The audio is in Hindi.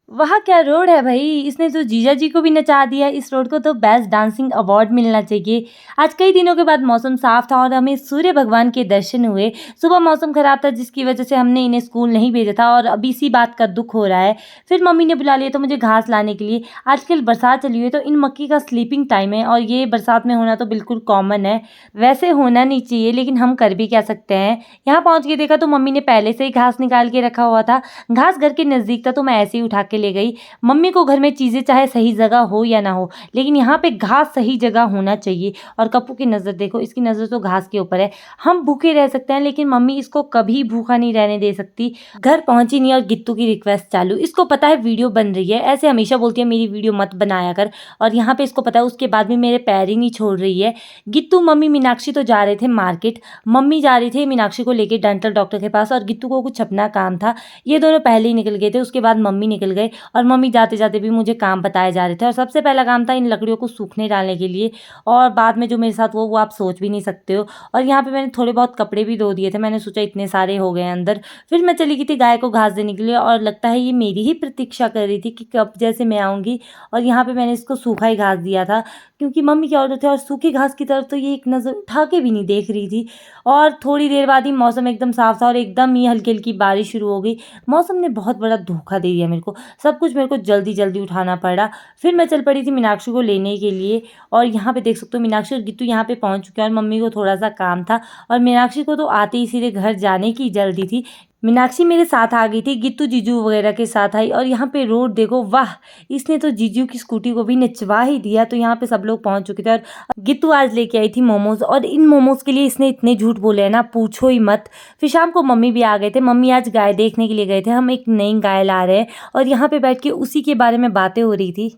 वह क्या रोड है भाई, इसने तो जीजा जी को भी नचा दिया। इस रोड को तो बेस्ट डांसिंग अवार्ड मिलना चाहिए। आज कई दिनों के बाद मौसम साफ था और हमें सूर्य भगवान के दर्शन हुए। सुबह मौसम खराब था जिसकी वजह से हमने इन्हें स्कूल नहीं भेजा था और अब इसी बात का दुख हो रहा है। फिर मम्मी ने बुला लिया तो मुझे घास लाने के लिए। आजकल बरसात चली हुई है तो इन मक्की का स्लीपिंग टाइम है और ये बरसात में होना तो बिल्कुल कॉमन है। वैसे होना नहीं चाहिए लेकिन हम कर भी क्या सकते हैं। यहाँ पहुँच के देखा तो मम्मी ने पहले से ही घास निकाल के रखा हुआ था। घास घर के नज़दीक था तो मैं ऐसे ही उठा के ले गई। मम्मी को घर में चीज़ें चाहे सही जगह हो या ना हो लेकिन यहाँ पे घास सही जगह होना चाहिए। और कप्पू की नज़र देखो, इसकी नज़र तो घास के ऊपर है। हम भूखे रह सकते हैं लेकिन मम्मी इसको कभी भूखा नहीं रहने दे सकती। घर पहुंची नहीं और गित्तू की रिक्वेस्ट चालू। इसको पता है वीडियो बन रही है, ऐसे हमेशा बोलती है मेरी वीडियो मत बनाया कर। और यहाँ पे इसको पता है, उसके बाद भी मेरे पैर ही नहीं छोड़ रही है। गित्तू मम्मी मीनाक्षी तो जा रहे थे मार्केट। मम्मी जा रही थी मीनाक्षी को लेके डेंटल डॉक्टर के पास और गित्तू को कुछ अपना काम था। ये दोनों पहले ही निकल गए थे, उसके बाद मम्मी निकल गए और मम्मी जाते जाते भी मुझे काम बताए जा रहे थे। और सबसे पहला काम था इन लकड़ियों को सूखने डालने के लिए और बाद में जो मेरे साथ वो आप सोच भी नहीं सकते हो। और यहाँ पे मैंने थोड़े बहुत कपड़े भी धो दिए थे, मैंने सोचा इतने सारे हो गए अंदर। फिर मैं चली गई थी गाय को घास देने के लिए और लगता है ये मेरी ही प्रतीक्षा कर रही थी कि कब जैसे मैं आऊँगी। और यहाँ पे मैंने इसको सूखा ही घास दिया था क्योंकि मम्मी के ऑर्डर थे और सूखी घास की तरफ तो ये एक नज़र उठा के भी नहीं देख रही थी। और थोड़ी देर बाद ही मौसम एकदम साफ था और एकदम ही हल्की हल्की बारिश शुरू हो गई। मौसम ने बहुत बड़ा धोखा दे दिया मेरे को, सब कुछ मेरे को जल्दी जल्दी उठाना पड़ा। फिर मैं चल पड़ी थी मीनाक्षी को लेने के लिए और यहाँ पे देख सकते हो मीनाक्षी और गिट्टू यहाँ पे पहुँच चुके हैं और मम्मी को थोड़ा सा काम था और मीनाक्षी को तो आते ही सीधे घर जाने की जल्दी थी। मीनाक्षी मेरे साथ आ गई थी, गिट्टू जीजू वगैरह के साथ आई। और यहाँ पे रोड देखो, वाह, इसने तो जीजू की स्कूटी को भी नचवा ही दिया। तो यहाँ पे सब लोग पहुंच चुके थे और गिट्टू आज लेके आई थी मोमोज और इन मोमोज के लिए इसने इतने झूठ बोले हैं ना, पूछो ही मत। फिर शाम को मम्मी भी आ गए थे, मम्मी आज गाय देखने के लिए गए थे। हम एक नई गाय ला रहे हैं और यहाँ पे बैठ के उसी के बारे में बातें हो रही थी।